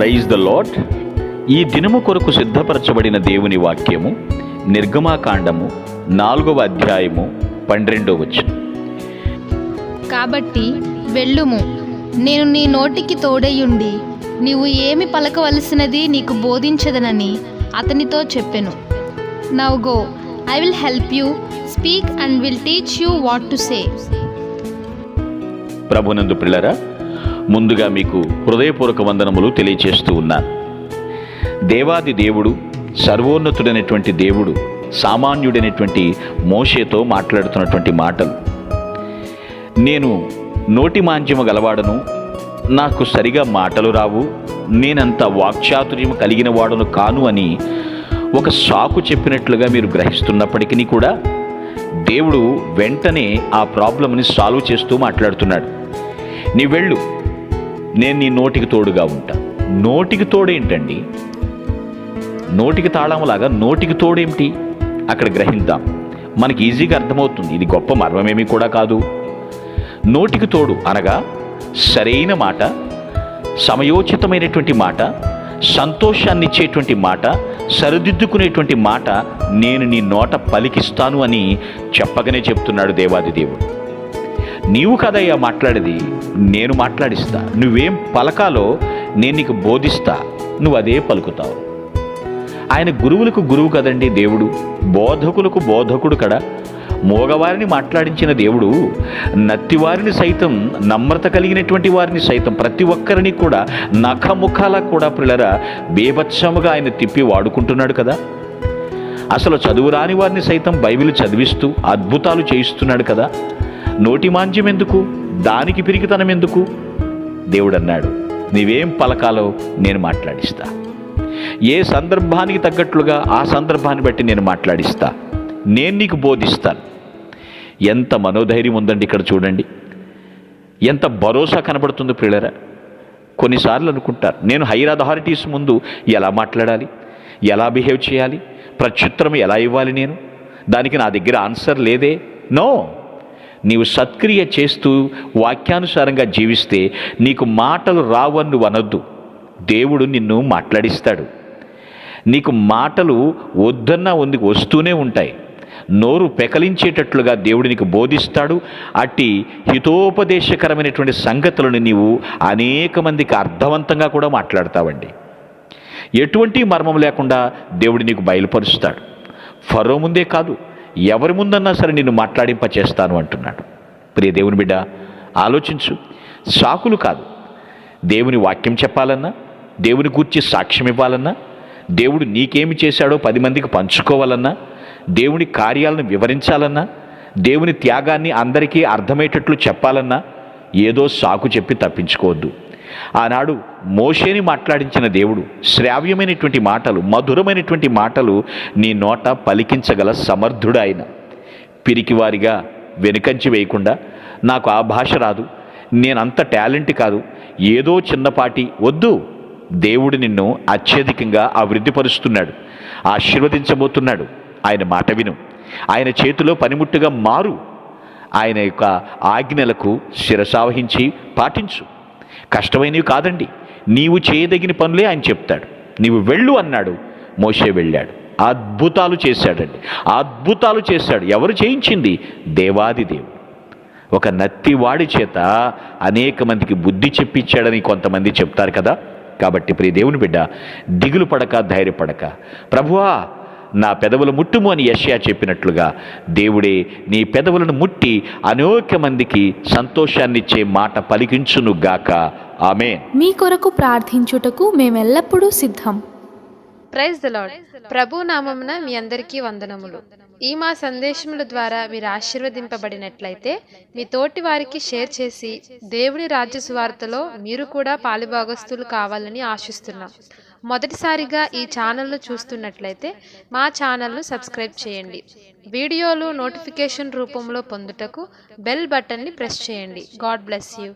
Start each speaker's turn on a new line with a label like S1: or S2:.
S1: Praise the lord. ఈ దినము కొరకు సిద్ధపరచబడిన దేవుని వాక్యము నిర్గమాకాండము 4వ అధ్యాయము 12వ వచనం.
S2: కాబట్టి వెళ్ళుము, నేను నీ నోటికి తోడయుండి నీవు ఏమి పలకవలసినది నీకు బోధించదనని అతనితో చెప్పెను. Now go, I will help you speak and will teach you what to say.
S1: ప్రభునందు ప్రియులారా, ముందుగా మీకు హృదయపూర్వక వందనములు తెలియచేస్తూ ఉన్నాను. దేవాది దేవుడు, సర్వోన్నతుడైనటువంటి దేవుడు సామాన్యుడైనటువంటి మోషేతో మాట్లాడుతున్నటువంటి మాటలు. నేను నోటి మాంద్యము గలవాడను, నాకు సరిగా మాటలు రావు, నేనంత వాక్చాతుర్యము కలిగిన వాడను కాను అని ఒక సాకు చెప్పినట్లుగా మీరు గ్రహిస్తున్నప్పటికీ కూడా దేవుడు వెంటనే ఆ ప్రాబ్లంని సాల్వ్ చేస్తూ మాట్లాడుతున్నాడు. నీ వెళ్ళు, నేను నీ నోటికి తోడుగా ఉంటా. నోటికి తోడేంటండి? నోటికి తాళంలాగా నోటికి తోడేమిటి? అక్కడ గ్రహిద్దాం, మనకి ఈజీగా అర్థమవుతుంది. ఇది గొప్ప మర్మమేమీ కూడా కాదు. నోటికి తోడు అనగా సరైన మాట, సమయోచితమైనటువంటి మాట, సంతోషాన్ని ఇచ్చేటువంటి మాట, సరిదిద్దుకునేటువంటి మాట నేను నీ నోట పలికిస్తాను అని చెప్పగానే చెప్తున్నాడు దేవాది దేవుడు. నీవు కదయ్యా మాట్లాడేది, నేను మాట్లాడిస్తా. నువ్వేం పలకాలో నేను నీకు బోధిస్తా, నువ్వు అదే పలుకుతావు. ఆయన గురువులకు గురువు కదండి దేవుడు, బోధకులకు బోధకుడు కదా. మోగవారిని మాట్లాడించిన దేవుడు నత్తివారిని సైతం, నమ్రత కలిగినటువంటి వారిని సైతం, ప్రతి ఒక్కరిని కూడా నఖముఖాల కూడా పిల్లరా బేభత్సముగా ఆయన తిప్పి వాడుకుంటున్నాడు కదా. అసలు చదువురాని వారిని సైతం బైబిల్ చదివిస్తూ అద్భుతాలు చేయిస్తున్నాడు కదా. నోటి మాంద్యం ఎందుకు? దానికి పిరికితనం ఎందుకు? దేవుడు అన్నాడు, నీవేం పలకాలో నేను మాట్లాడిస్తా. ఏ సందర్భానికి తగ్గట్లుగా ఆ సందర్భాన్ని బట్టి నేను మాట్లాడిస్తా, నేను నీకు బోధిస్తాను. ఎంత మనోధైర్యం ఉందండి ఇక్కడ చూడండి, ఎంత భరోసా కనబడుతుంది ప్రియులరా. కొన్నిసార్లు అనుకుంటారు, నేను హైయర్ అథారిటీస్ ముందు ఎలా మాట్లాడాలి, ఎలా బిహేవ్ చేయాలి, ప్రత్యుత్తరం ఎలా ఇవ్వాలి, నేను దానికి నా దగ్గర ఆన్సర్ లేదే. నో, నీవు సత్క్రియ చేస్తూ వాక్యానుసారంగా జీవిస్తే నీకు మాటలు రావని నువ్వు అనొద్దు. దేవుడు నిన్ను మాట్లాడిస్తాడు. నీకు మాటలు వద్దన్నా వస్తూనే ఉంటాయి. నోరు పెకలించేటట్లుగా దేవుడు నీకు బోధిస్తాడు. అట్టి హితోపదేశకరమైనటువంటి సంగతులను నీవు అనేక మందికి అర్థవంతంగా కూడా మాట్లాడతావండి. ఎటువంటి మర్మం లేకుండా దేవుడు నీకు బయలుపరుస్తాడు. ఫరో ముందే కాదు, ఎవరి ముందన్నా సరే నిన్ను మాట్లాడింప చేస్తాను అంటున్నాడు. ప్రియ దేవుని బిడ్డ, ఆలోచించు. సాకులు కాదు, దేవుని వాక్యం చెప్పాలన్నా, దేవుని గూర్చి సాక్ష్యం ఇవ్వాలన్నా, దేవుడు నీకేమి చేశాడో 10 మందికి పంచుకోవాలన్నా, దేవుని కార్యాలను వివరించాలన్నా, దేవుని త్యాగాన్ని అందరికీ అర్థమయ్యేటట్లు చెప్పాలన్నా ఏదో సాకు చెప్పి తప్పించుకోవద్దు. ఆనాడు మోషేని మాట్లాడించిన దేవుడు శ్రావ్యమైనటువంటి మాటలు, మధురమైనటువంటి మాటలు నీ నోట పలికించగల సమర్థుడు ఆయన. పిరికివారిగా వెనుకంచి వేయకుండా, నాకు ఆ భాష రాదు, నేనంత టాలెంట్ కాదు, ఏదో చిన్నపాటి వద్దు. దేవుడు నిన్ను అత్యధికంగా అభివృద్ధిపరుస్తున్నాడు, ఆశీర్వదించబోతున్నాడు. ఆయన మాట విను, ఆయన చేతిలో పనిముట్టుగా మారు, ఆయన యొక్క ఆజ్ఞలకు శిరసావహించి పాటించు. కష్టమైనవి కాదండి, నీవు చేయదగిన పనులే ఆయన చెప్తాడు. నీవు వెళ్ళు అన్నాడు, మోషే వెళ్ళాడు. అద్భుతాలు చేశాడండి, అద్భుతాలు చేశాడు. ఎవరు చేయించింది? దేవాది దేవుడు. ఒక నత్తివాడి చేత అనేక మందికి బుద్ధి చెప్పించాడని కొంతమంది చెప్తారు కదా. కాబట్టి ప్రియ దేవుని బిడ్డ, దిగులు పడక, ధైర్యపడక, ప్రభువా నా పెదవులు ముట్టుము అని యెషయా చెప్పినట్లుగా దేవుడే నీ పెదవులను ముట్టి అనేక మందికి సంతోషాన్నిచ్చే మాట పలికించునుగాక. ఆమేన్.
S3: మీ కొరకు ప్రార్థించుటకు మేమెల్లప్పుడూ సిద్ధం.
S4: Praise the lord. ప్రభు నామమున మీ అందరికీ వందనములు. ఈ మా సందేశముల ద్వారా మీరు ఆశీర్వదింపబడినట్లయితే మీ తోటి వారికి షేర్ చేసి దేవుని రాజ్య సువార్తలో మీరు కూడా పాలుభాగస్తులు కావాలని ఆశిస్తున్నాం. మొదటిసారిగా ఈ ఛానల్ను చూస్తున్నట్లయితే మా ఛానల్ను సబ్స్క్రైబ్ చేయండి. వీడియోలు నోటిఫికేషన్ రూపంలో పొందుటకు బెల్ బటన్ని ప్రెస్ చేయండి. God bless you.